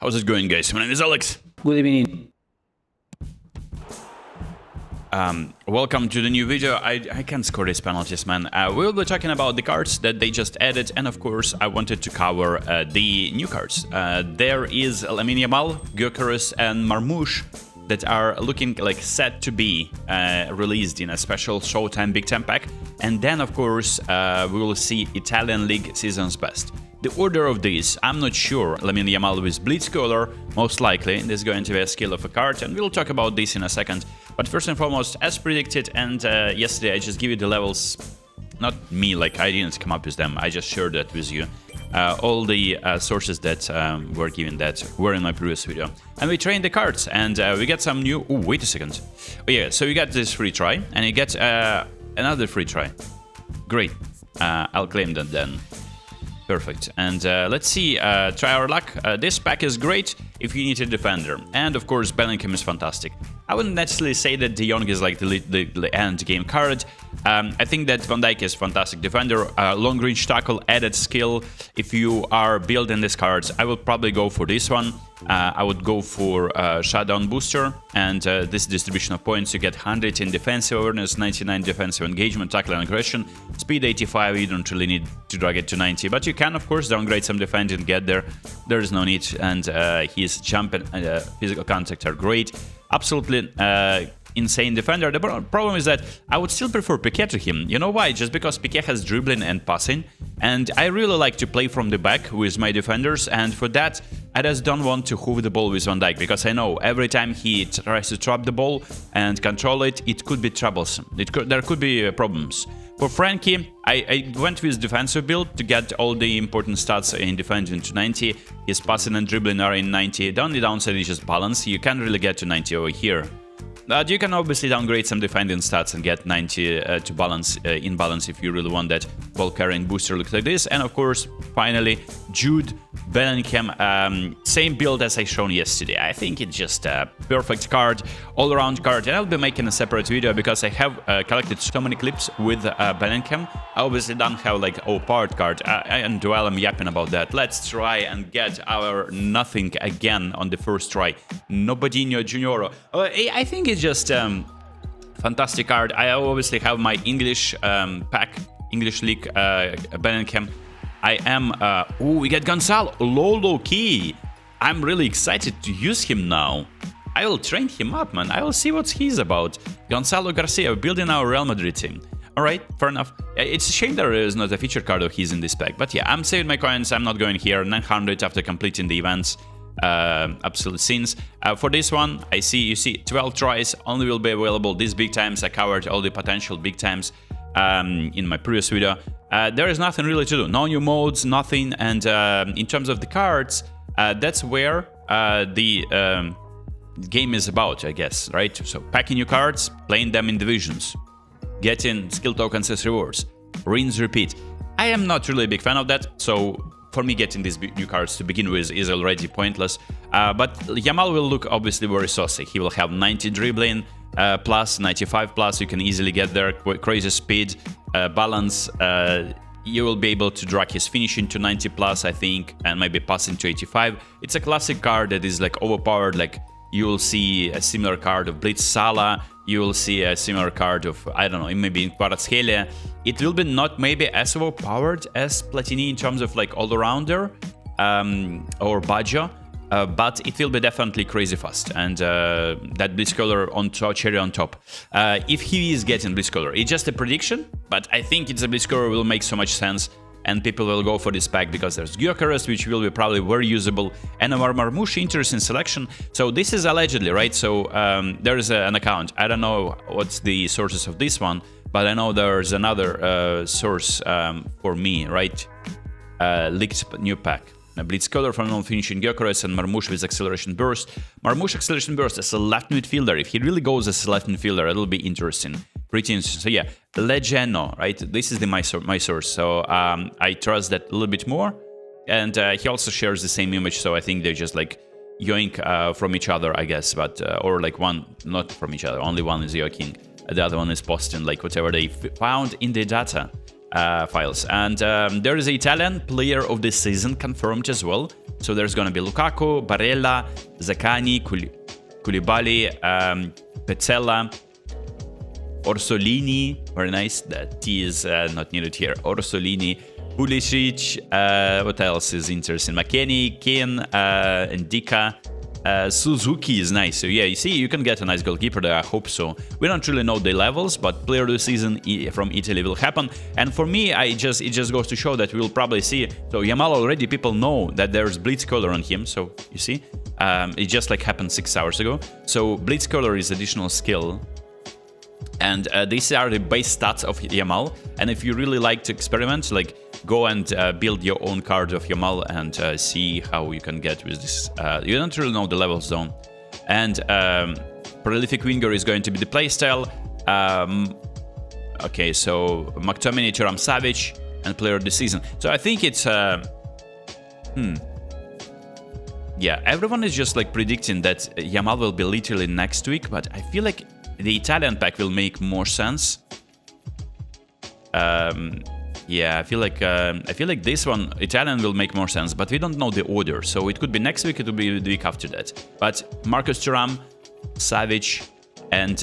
How's it going, guys? My name is Alex. Good evening. Welcome to the new video. I can't score these penalties, man. We'll be talking about the cards that they just added, and of course, I wanted to cover the new cards. There is Lamine Yamal, Gyokeres, and Marmoush that are looking like set to be released in a special Showtime Big Time pack, and then of course we will see Italian League Season's Best. The order of these, I'm not sure. Lamine Yamal with Blitz Curler, most likely. This is going to be a skill of a card, and we'll talk about this in a second. But first and foremost, as predicted, and yesterday I just give you the levels. Not me, like I didn't come up with them. I just shared that with you. All the sources that were given that were in my previous video. And we trained the cards, and we get some new... Oh, wait a second. Oh yeah, so you get this free try, and you get another free try. Great. I'll claim that then. Perfect. And let's see, try our luck. This pack is great if you need a defender. And of course, Bellingham is fantastic. I wouldn't necessarily say that De Jong is like the end game card. I think that Van Dijk is a fantastic defender. Long range tackle, added skill. If you are building these cards, I would probably go for this one. I would go for Shutdown Booster, and this distribution of points. You get 100 in defensive awareness, 99 defensive engagement, tackle and aggression, speed 85. You don't really need to drag it to 90, but you can of course downgrade some defense and get there. There is no need, and his jump and physical contact are great. Absolutely insane defender. The problem is that I would still prefer Piqué to him. You know why? Just because Piqué has dribbling and passing, and I really like to play from the back with my defenders, and for that I just don't want to hoof the ball with Van Dijk, because I know every time he tries to trap the ball and control it, it could be troublesome. There could be problems. For Frankie, I went with defensive build to get all the important stats in defending to 90. His passing and dribbling are in 90. The only downside is just balance. You can't really get to 90 over here. But you can obviously downgrade some defending stats and get 90 to balance in balance if you really want that ball carrying booster look like this. And of course, finally, Jude Bellingham, same build as I shown yesterday. I think it's just a perfect card, all-around card, and I'll be making a separate video because I have collected so many clips with Bellingham. I obviously don't have like overpowered card, and while I'm yapping about that, let's try and get our nothing again on the first try. Nobadinho Junior. I think it's just fantastic card. I obviously have my English pack, English League Bellingham. I am... oh, we get Gonzalo. Low key. I'm really excited to use him now. I will train him up, man. I will see what he's about. Gonzalo Garcia, building our Real Madrid team. Alright, fair enough. It's a shame there is not a feature card of his in this pack. But yeah, I'm saving my coins. I'm not going here. 900 after completing the events. Absolute scenes. For this one, you see 12 tries only will be available these big times. I covered all the potential big times in my previous video. There is nothing really to do, no new modes, nothing. And in terms of the cards, that's where the game is about, I guess, right? So packing new cards, playing them in divisions, getting skill tokens as rewards, rinse, repeat. I am not really a big fan of that, so for me, getting these new cards to begin with is already pointless. But Yamal will look obviously very saucy. He will have 90 dribbling plus, 95 plus. You can easily get there. Crazy speed, balance. You will be able to drag his finishing to 90 plus, I think, and maybe passing to 85. It's a classic card that is like overpowered. Like you will see a similar card of Blitz Salah. You will see a similar card of, I don't know, maybe in Kvaratskhelia. It will be not maybe as overpowered as Platini in terms of like all-arounder or Baggio, but it will be definitely crazy fast. And that Blitz Curler on top, cherry on top. If he is getting Blitz Curler, it's just a prediction, but I think it's a Blitz Curler will make so much sense. And people will go for this pack because there's Gyokeres, which will be probably very usable, and a Marmoush, interesting selection. So this is allegedly, right? So there is an account. I don't know what's the sources of this one, but I know there's another source for me, right? Leaked new pack. Blitz Curler from non-finishing Gyokeres and Marmoush with acceleration burst. Marmoush acceleration burst as a left midfielder. If he really goes as a left midfielder, it'll be interesting. Pretty interesting. So yeah, Legeno, right? This is my source. So I trust that a little bit more. And he also shares the same image. So I think they just like yoink from each other, I guess. But or like one, not from each other. Only one is yoinking. The other one is posting like whatever they found in the data. files. And there is an Italian player of the season confirmed as well. So there's going to be Lukaku, Barella, Zaccagni, Koulibaly, Pezzella, Orsolini. Very nice. That T is not needed here. Orsolini, Pulisic. What else is interesting? McKennie, Kane, Ndika. Suzuki is nice. So yeah, you see, you can get a nice goalkeeper there. I hope so. We don't really know the levels, but player of the season from Italy will happen. And for me, it just goes to show that we'll probably see. So Yamal already, people know that there's Blitz Curler on him. So you see, it just like happened 6 hours ago. So Blitz Curler is additional skill. And these are the base stats of Yamal. And if you really like to experiment, like go and build your own card of Yamal and see how you can get with this. You don't really know the levels zone. And prolific winger is going to be the playstyle. Okay, so McTominay, Thuram, Savic, and player of the season. So I think it's yeah, everyone is just like predicting that Yamal will be literally next week, but I feel like the Italian pack will make more sense. Yeah, I feel like this one, Italian, will make more sense, but we don't know the order. So it could be next week, it could be the week after that. But Marcus Thuram, Savic, and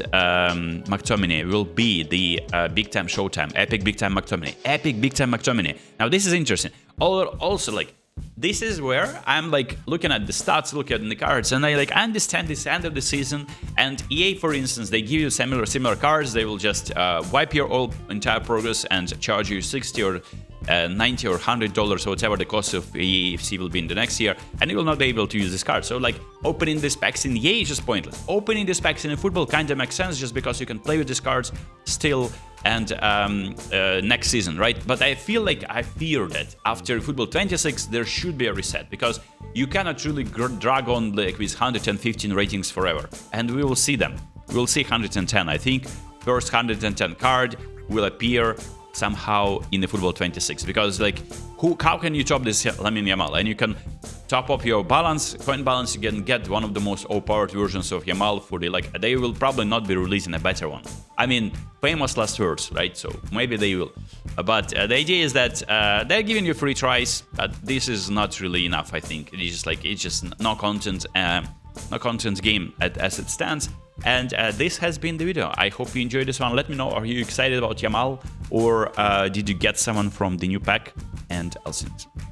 McTominay will be the big time showtime. Epic big time McTominay. Epic big time McTominay. Now this is interesting. Also, like, this is where I'm like looking at the stats, looking at the cards, and I understand this end of the season. And EA, for instance, they give you similar cards. They will just wipe your entire progress and charge you $60 or $90 or $100 or whatever the cost of EFC will be in the next year, and you will not be able to use this card. So like opening these packs in EA is just pointless. Opening these packs in football kind of makes sense just because you can play with these cards still and next season, right? But I fear that after football 26 there should be a reset, because you cannot really drag on like with 115 ratings forever, and we will see them. We'll see 110. I think first 110 card will appear somehow in the football 26, because like how can you top this Lamine Yamal? And you can top up your coin balance. You can get one of the most overpowered versions of Yamal for the they will probably not be releasing a better one. I mean, famous last words, right? So maybe they will, but the idea is that they're giving you free tries, but this is not really enough. I think it's just no content game as it stands. And this has been the video. I hope you enjoyed this one. Let me know, are you excited about Yamal, or did you get someone from the new pack? And I'll see you.